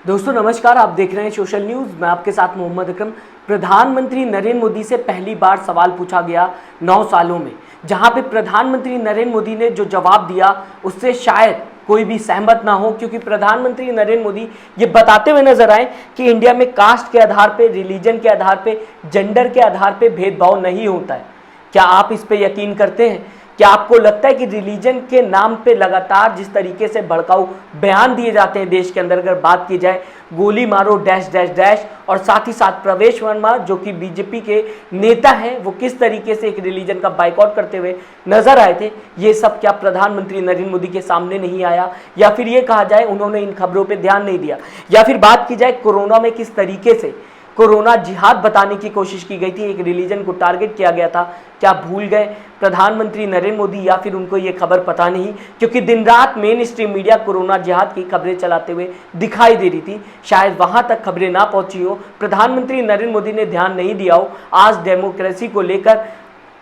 दोस्तों नमस्कार, आप देख रहे हैं सोशल न्यूज। मैं आपके साथ मोहम्मद अकरम। प्रधानमंत्री नरेंद्र मोदी से पहली बार सवाल पूछा गया 9 सालों में, जहां पे प्रधानमंत्री नरेंद्र मोदी ने जो जवाब दिया उससे शायद कोई भी सहमत ना हो, क्योंकि प्रधानमंत्री नरेंद्र मोदी ये बताते हुए नजर आए कि इंडिया में कास्ट के आधार पे, रिलीजन के आधार पे, जेंडर के आधार पे भेदभाव नहीं होता है। क्या आप इस पे यकीन करते हैं? क्या आपको लगता है कि रिलीजन के नाम पे लगातार जिस तरीके से भड़काऊ बयान दिए जाते हैं देश के अंदर, अगर बात की जाए गोली मारो डैश डैश डैश, और साथ ही साथ प्रवेश वर्मा जो कि बीजेपी के नेता हैं, वो किस तरीके से एक रिलीजन का बाइकआउट करते हुए नजर आए थे, ये सब क्या प्रधानमंत्री नरेंद्र मोदी के सामने नहीं आया? या फिर ये कहा जाए उन्होंने इन खबरों पर ध्यान नहीं दिया? या फिर बात की जाए कोरोना में किस तरीके से कोरोना जिहाद बताने की कोशिश की गई थी, एक रिलीजन को टारगेट किया गया था, क्या भूल गए प्रधानमंत्री नरेंद्र मोदी? या फिर उनको ये खबर पता नहीं? क्योंकि दिन रात मेन स्ट्रीम मीडिया कोरोना जिहाद की खबरें चलाते हुए दिखाई दे रही थी, शायद वहां तक खबरें ना पहुंची हो, प्रधानमंत्री नरेंद्र मोदी ने ध्यान नहीं दिया हो। आज डेमोक्रेसी को लेकर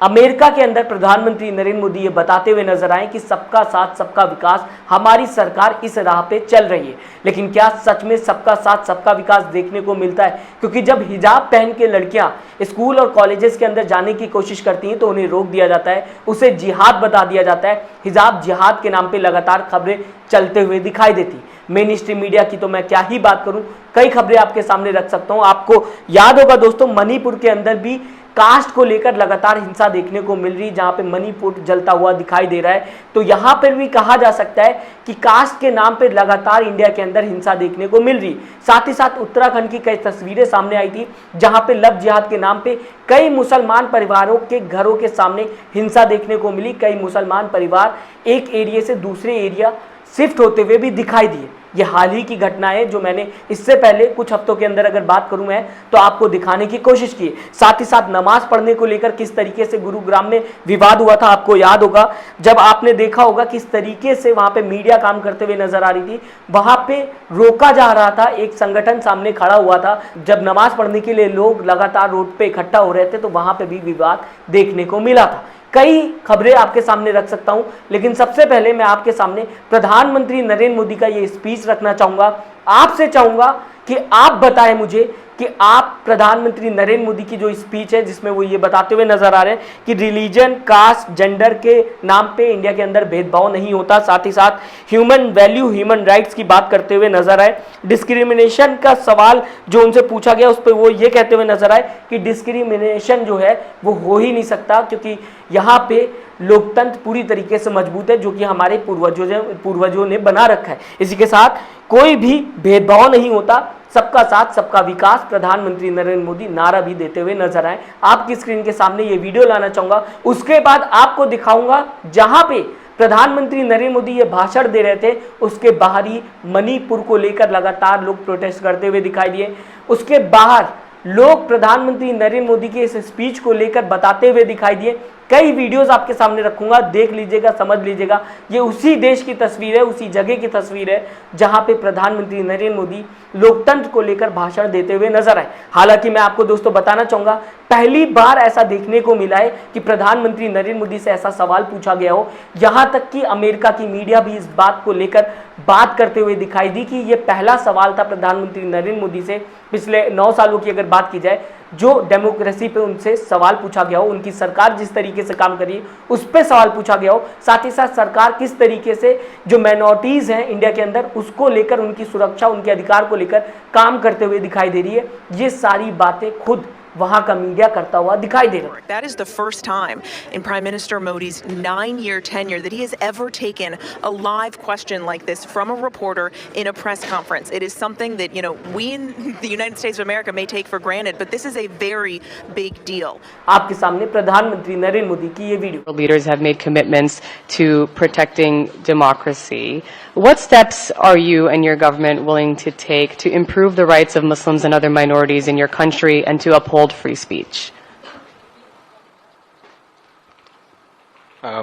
अमेरिका के अंदर प्रधानमंत्री नरेंद्र मोदी ये बताते हुए नजर आए कि सबका साथ सबका विकास, हमारी सरकार इस राह पे चल रही है। लेकिन क्या सच में सबका साथ सबका विकास देखने को मिलता है? क्योंकि जब हिजाब पहन के लड़कियां स्कूल और कॉलेजेस के अंदर जाने की कोशिश करती हैं तो उन्हें रोक दिया जाता है, उसे जिहाद बता दिया जाता है। हिजाब जिहाद के नाम पे लगातार खबरें चलते हुए दिखाई देती। मेन स्ट्रीम मीडिया की तो मैं क्या ही बात करूं, कई खबरें आपके सामने रख सकता हूं। आपको याद होगा दोस्तों, मणिपुर के अंदर भी कास्ट को लेकर लगातार हिंसा देखने को मिल रही, जहां पे मणिपुर जलता हुआ दिखाई दे रहा है। तो यहां पर भी कहा जा सकता है कि कास्ट के नाम पे लगातार इंडिया के अंदर हिंसा देखने को मिल रही। साथ ही साथ उत्तराखंड की कई तस्वीरें सामने आई थी, जहां पे लव जिहाद के नाम पे कई मुसलमान परिवारों के घरों के सामने हिंसा देखने को मिली। कई मुसलमान परिवार एक एरिया से दूसरे एरिया शिफ्ट होते हुए भी दिखाई दिए। ये हाल ही की घटना है, जो मैंने इससे पहले कुछ हफ्तों के अंदर अगर बात करूं मैं तो आपको दिखाने की कोशिश की। साथ ही साथ नमाज पढ़ने को लेकर किस तरीके से गुरुग्राम में विवाद हुआ था, आपको याद होगा। जब आपने देखा होगा किस तरीके से वहां पे मीडिया काम करते हुए नजर आ रही थी, वहां पे रोका जा रहा था, एक संगठन सामने खड़ा हुआ था। जब नमाज पढ़ने के लिए लोग लगातार रोड पे इकट्ठा हो रहे थे तो वहां पे भी विवाद देखने को मिला था। कई खबरें आपके सामने रख सकता हूं, लेकिन सबसे पहले मैं आपके सामने प्रधानमंत्री नरेंद्र मोदी का ये स्पीच रखना चाहूंगा। आपसे चाहूंगा कि आप बताएं मुझे कि आप प्रधानमंत्री नरेंद्र मोदी की जो स्पीच है, जिसमें वो ये बताते हुए नजर आ रहे हैं कि रिलीजन, कास्ट, जेंडर के नाम पे इंडिया के अंदर भेदभाव नहीं होता, साथ ही साथ ह्यूमन वैल्यू, ह्यूमन राइट्स की बात करते हुए नजर आए। डिस्क्रिमिनेशन का सवाल जो उनसे पूछा गया उस पर वो ये कहते हुए नजर आए कि डिस्क्रिमिनेशन जो है वो हो ही नहीं सकता, क्योंकि यहाँ पे लोकतंत्र पूरी तरीके से मजबूत है, जो कि हमारे पूर्वजों ने बना रखा है। इसी के साथ कोई भी भेदभाव नहीं होता, सबका साथ सबका विकास, प्रधानमंत्री नरेंद्र मोदी नारा भी देते हुए नजर आए। आपकी स्क्रीन के सामने ये वीडियो लाना चाहूंगा, उसके बाद आपको दिखाऊंगा जहां पे प्रधानमंत्री नरेंद्र मोदी ये भाषण दे रहे थे, उसके बाहर ही मणिपुर को लेकर लगातार लोग प्रोटेस्ट करते हुए दिखाई दिए। उसके बाहर लोग प्रधानमंत्री नरेंद्र मोदी के इस स्पीच को लेकर बताते हुए दिखाई दिए। कई वीडियोस आपके सामने रखूंगा, देख लीजिएगा, समझ लीजिएगा। ये उसी देश की तस्वीर है, उसी जगह की तस्वीर है जहां पे प्रधानमंत्री नरेंद्र मोदी लोकतंत्र को लेकर भाषण देते हुए नजर आए। हालांकि मैं आपको दोस्तों बताना चाहूंगा, पहली बार ऐसा देखने को मिला है कि प्रधानमंत्री नरेंद्र मोदी से ऐसा सवाल पूछा गया हो। यहां तक कि अमेरिका की मीडिया भी इस बात को लेकर बात करते हुए दिखाई दी कि यह पहला सवाल था प्रधानमंत्री नरेंद्र मोदी से पिछले 9 सालों की अगर बात की जाए, जो डेमोक्रेसी पे उनसे सवाल पूछा गया हो, उनकी सरकार जिस तरीके से काम करी उस पर सवाल पूछा गया हो। साथ ही साथ सरकार किस तरीके से जो माइनॉरिटीज हैं इंडिया के अंदर, उसको लेकर, उनकी सुरक्षा, उनके अधिकार को लेकर काम करते हुए दिखाई दे रही है। ये सारी बातें खुद वहां का मीडिया करता हुआ दिखाई दे रहा है। That is the first time in Prime Minister Modi's 9-year tenure that he has ever taken a live question like this from a reporter in a press conference. It is something that, we in the United States of America may take for granted, but this is a very big deal. आपके सामने प्रधानमंत्री नरेंद्र मोदी की ये video. Leaders have made commitments to protecting democracy. What steps are you and your government willing to take to improve the rights of Muslims and other minorities in your country and to uphold free speech?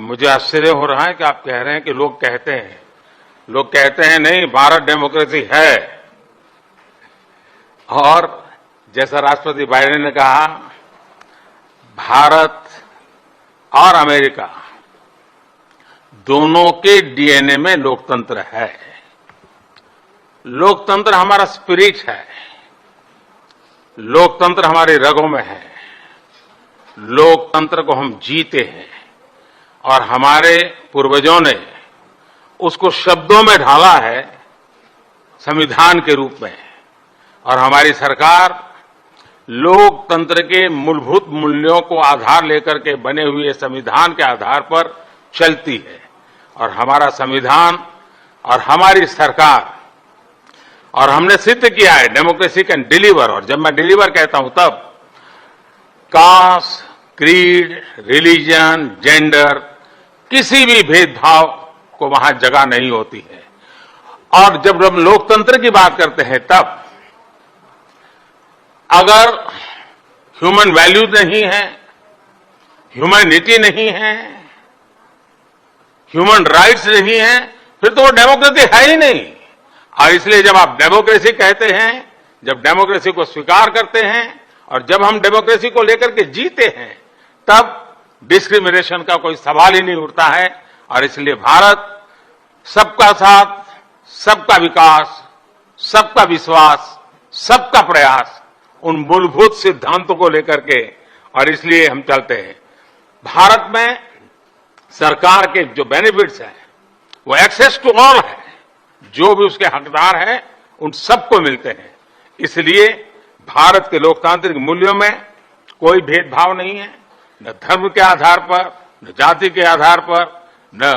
मुझे आश्चर्य हो रहा है कि आप कह रहे हैं कि लोग कहते हैं नहीं, भारत डेमोक्रेसी है। और जैसा राष्ट्रपति बाइडेन ने कहा, भारत और अमेरिका दोनों के डीएनए में लोकतंत्र है। लोकतंत्र हमारा स्पिरिट है, लोकतंत्र हमारी रगों में है, लोकतंत्र को हम जीते हैं और हमारे पूर्वजों ने उसको शब्दों में ढाला है संविधान के रूप में। और हमारी सरकार लोकतंत्र के मूलभूत मूल्यों को आधार लेकर के बने हुए संविधान के आधार पर चलती है। और हमारा संविधान और हमारी सरकार, और हमने सिद्ध किया है डेमोक्रेसी कैन डिलीवर। और जब मैं डिलीवर कहता हूं तब कास्ट, क्रीड, रिलीजन, जेंडर, किसी भी भेदभाव को वहां जगह नहीं होती है। और जब हम लोकतंत्र की बात करते हैं तब अगर ह्यूमन वैल्यू नहीं है, ह्यूमैनिटी नहीं है, ह्यूमन राइट्स नहीं है, फिर तो वो डेमोक्रेसी है ही नहीं। और इसलिए जब आप डेमोक्रेसी कहते हैं, जब डेमोक्रेसी को स्वीकार करते हैं और जब हम डेमोक्रेसी को लेकर के जीते हैं, तब डिस्क्रिमिनेशन का कोई सवाल ही नहीं उठता है। और इसलिए भारत सबका साथ, सबका विकास, सबका विश्वास, सबका प्रयास, उन मूलभूत सिद्धांतों को लेकर के, और इसलिए हम चलते हैं। भारत में सरकार के जो बेनिफिट्स हैं वो एक्सेस टू ऑल है, जो भी उसके हकदार हैं उन सबको मिलते हैं। इसलिए भारत के लोकतांत्रिक मूल्यों में कोई भेदभाव नहीं है, न धर्म के आधार पर, न जाति के आधार पर, न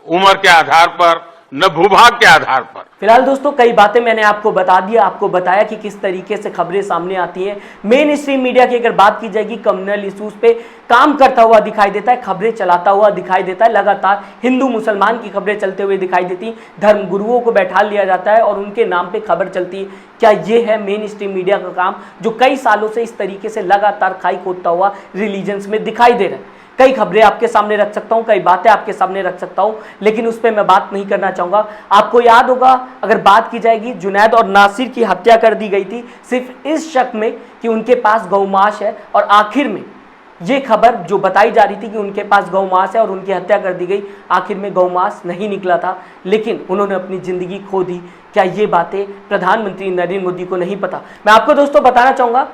उम्र के आधार पर, न भूभाग के आधार पर। फिलहाल दोस्तों कई बातें मैंने आपको बता दिया, आपको बताया कि किस तरीके से खबरें सामने आती हैं। मेन स्ट्रीम मीडिया की अगर बात की जाएगी, कम्युनल इश्यूज पे काम करता हुआ दिखाई देता है, खबरें चलाता हुआ दिखाई देता है। लगातार हिंदू मुसलमान की खबरें चलते हुए दिखाई देती, धर्म गुरुओं को बैठा लिया जाता है और उनके नाम पे खबर चलती है। क्या ये है मेन स्ट्रीम मीडिया का काम, जो कई सालों से इस तरीके से लगातार खाई खोदता हुआ रिलीजन्स में दिखाई दे रहा है? कई खबरें आपके सामने रख सकता हूं, कई बातें आपके सामने रख सकता हूं, लेकिन उस पर मैं बात नहीं करना चाहूंगा। आपको याद होगा, अगर बात की जाएगी, जुनैद और नासिर की हत्या कर दी गई थी सिर्फ इस शक में कि उनके पास गौमांस है, और आखिर में ये खबर जो बताई जा रही थी कि उनके पास गौमांस है और उनकी हत्या कर दी गई, आखिर में गौमांस नहीं निकला था, लेकिन उन्होंने अपनी जिंदगी खो दी। क्या ये बातें प्रधानमंत्री नरेंद्र मोदी को नहीं पता? मैं आपको दोस्तों बताना चाहूंगा,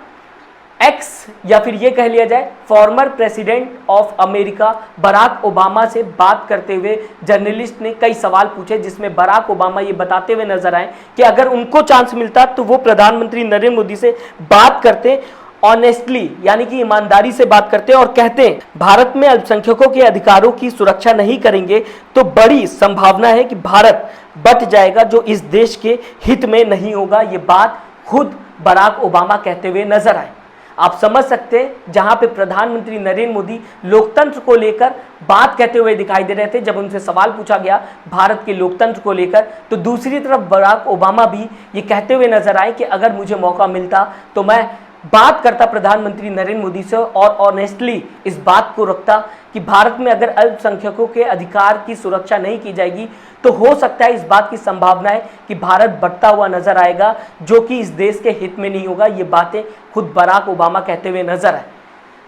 एक्स या फिर ये कह लिया जाए former president of America Barack Obama से बात करते हुए जर्नलिस्ट ने कई सवाल पूछे, जिसमें बराक ओबामा ये बताते हुए नजर आए कि अगर उनको चांस मिलता तो वो प्रधानमंत्री नरेंद्र मोदी से बात करते, ऑनेस्टली यानी कि ईमानदारी से बात करते और कहते हैं भारत में अल्पसंख्यकों के अधिकारों की सुरक्षा नहीं करेंगे तो बड़ी संभावना है कि भारत बट जाएगा, जो इस देश के हित में नहीं होगा। ये बात खुद बराक ओबामा कहते हुए नजर आए। आप समझ सकते हैं, जहां पे प्रधानमंत्री नरेंद्र मोदी लोकतंत्र को लेकर बात कहते हुए दिखाई दे रहे थे, जब उनसे सवाल पूछा गया भारत के लोकतंत्र को लेकर, तो दूसरी तरफ बराक ओबामा भी ये कहते हुए नजर आए कि अगर मुझे मौका मिलता तो मैं बात करता प्रधानमंत्री नरेंद्र मोदी से और ऑनेस्टली इस बात को रखता कि भारत में अगर अल्पसंख्यकों के अधिकार की सुरक्षा नहीं की जाएगी तो हो सकता है इस बात की संभावना है कि भारत बढ़ता हुआ नजर आएगा, जो कि इस देश के हित में नहीं होगा। ये बातें खुद बराक ओबामा कहते हुए नजर आए।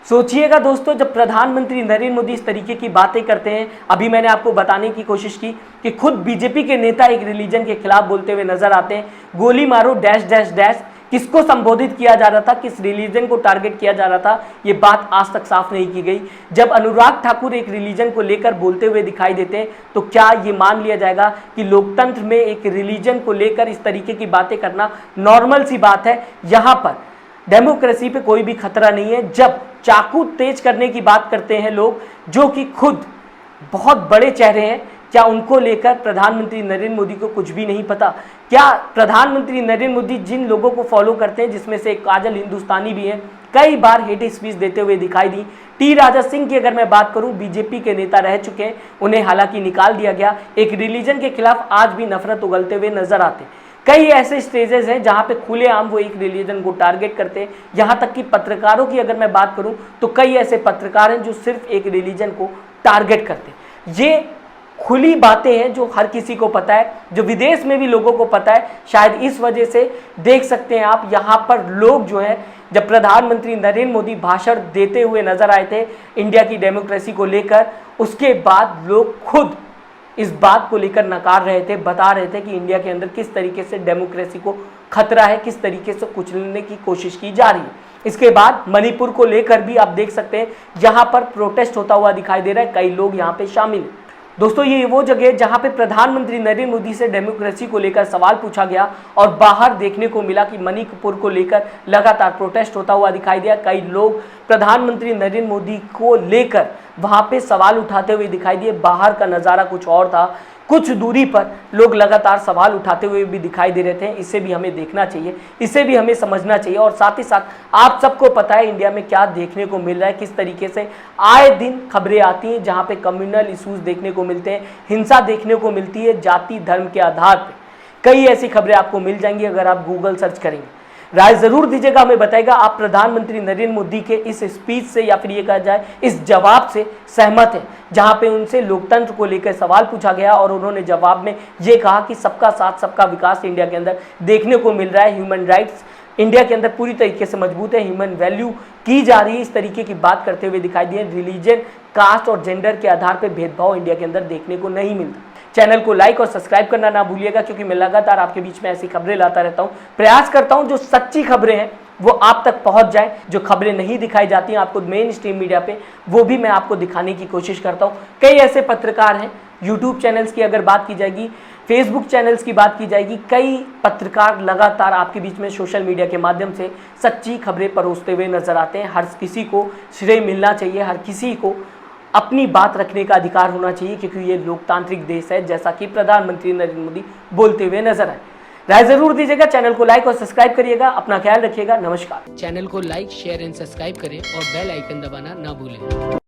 सोचिएगा दोस्तों, जब प्रधानमंत्री नरेंद्र मोदी इस तरीके की बातें करते हैं, अभी मैंने आपको बताने की कोशिश की कि खुद बीजेपी के नेता एक रिलीजन के खिलाफ बोलते हुए नजर आते हैं, गोली मारो डैश डैश डैश, किसको संबोधित किया जा रहा था, किस रिलीजन को टारगेट किया जा रहा था, ये बात आज तक साफ नहीं की गई। जब अनुराग ठाकुर एक रिलीजन को लेकर बोलते हुए दिखाई देते हैं, तो क्या ये मान लिया जाएगा कि लोकतंत्र में एक रिलीजन को लेकर इस तरीके की बातें करना नॉर्मल सी बात है? यहाँ पर डेमोक्रेसी पे कोई भी खतरा नहीं है। जब चाकू तेज करने की बात करते हैं लोग, जो कि खुद बहुत बड़े चेहरे हैं, क्या उनको लेकर प्रधानमंत्री नरेंद्र मोदी को कुछ भी नहीं पता? क्या प्रधानमंत्री नरेंद्र मोदी जिन लोगों को फॉलो करते हैं, जिसमें से काजल हिंदुस्तानी भी हैं, कई बार हेट स्पीच देते हुए दिखाई दी। टी राजा सिंह की अगर मैं बात करूं, बीजेपी के नेता रह चुके हैं, उन्हें हालांकि निकाल दिया गया। एक रिलीजन के खिलाफ आज भी नफरत उगलते हुए नजर आते। कई ऐसे स्टेजेस हैं जहां पे खुलेआम वो एक रिलीजन को टारगेट करते हैं। यहां तक कि पत्रकारों की अगर मैं बात करूं तो कई ऐसे पत्रकार हैं जो सिर्फ एक रिलीजन को टारगेट करते हैं। ये खुली बातें हैं जो हर किसी को पता है, जो विदेश में भी लोगों को पता है। शायद इस वजह से देख सकते हैं आप, यहाँ पर लोग जो हैं, जब प्रधानमंत्री नरेंद्र मोदी भाषण देते हुए नजर आए थे इंडिया की डेमोक्रेसी को लेकर, उसके बाद लोग खुद इस बात को लेकर नकार रहे थे, बता रहे थे कि इंडिया के अंदर किस तरीके से डेमोक्रेसी को खतरा है, किस तरीके से कुचलने की कोशिश की जा रही है। इसके बाद मणिपुर को लेकर भी आप देख सकते हैं यहाँ पर प्रोटेस्ट होता हुआ दिखाई दे रहा है, कई लोग यहाँ पे शामिल हैं। दोस्तों, ये वो जगह है जहां पे प्रधानमंत्री नरेंद्र मोदी से डेमोक्रेसी को लेकर सवाल पूछा गया और बाहर देखने को मिला कि मणिपुर को लेकर लगातार प्रोटेस्ट होता हुआ दिखाई दिया। कई लोग प्रधानमंत्री नरेंद्र मोदी को लेकर वहां पे सवाल उठाते हुए दिखाई दिए। बाहर का नज़ारा कुछ और था, कुछ दूरी पर लोग लगातार सवाल उठाते हुए भी दिखाई दे रहे थे। इसे भी हमें देखना चाहिए, इसे भी हमें समझना चाहिए। और साथ ही साथ आप सबको पता है इंडिया में क्या देखने को मिल रहा है, किस तरीके से आए दिन खबरें आती हैं जहां पे कम्युनल इश्यूज देखने को मिलते हैं, हिंसा देखने को मिलती है जाति धर्म के आधार पर। कई ऐसी खबरें आपको मिल जाएंगी अगर आप गूगल सर्च करेंगे। राय जरूर दीजिएगा, हमें बताइएगा आप प्रधानमंत्री नरेंद्र मोदी के इस स्पीच से या फिर ये कहा जाए इस जवाब से सहमत है, जहां पे उनसे लोकतंत्र को लेकर सवाल पूछा गया और उन्होंने जवाब में ये कहा कि सबका साथ सबका विकास इंडिया के अंदर देखने को मिल रहा है। ह्यूमन राइट्स इंडिया के अंदर पूरी तरीके से मजबूत है, ह्यूमन वैल्यू की जा रही है, इस तरीके की बात करते हुए दिखाई दिए। रिलीजन, कास्ट और जेंडर के आधार पर भेदभाव इंडिया के अंदर देखने को नहीं मिलता। चैनल को लाइक और सब्सक्राइब करना ना भूलिएगा, क्योंकि मैं लगातार आपके बीच में ऐसी खबरें लाता रहता हूं। प्रयास करता हूं जो सच्ची खबरें हैं वो आप तक पहुंच जाए, जो खबरें नहीं दिखाई जाती हैं आपको मेन स्ट्रीम मीडिया पे, वो भी मैं आपको दिखाने की कोशिश करता हूं। कई ऐसे पत्रकार हैं, यूट्यूब चैनल्स की अगर बात की जाएगी, फेसबुक चैनल्स की बात की जाएगी, कई पत्रकार लगातार आपके बीच में सोशल मीडिया के माध्यम से सच्ची खबरें परोसते हुए नजर आते हैं। हर किसी को श्रेय मिलना चाहिए, हर किसी को अपनी बात रखने का अधिकार होना चाहिए, क्योंकि ये लोकतांत्रिक देश है, जैसा कि प्रधानमंत्री नरेंद्र मोदी बोलते हुए नजर आए। राय जरूर दीजिएगा, चैनल को लाइक और सब्सक्राइब करिएगा, अपना ख्याल रखिएगा। नमस्कार। चैनल को लाइक, शेयर एंड सब्सक्राइब करें और बेल आइकन दबाना ना भूलें।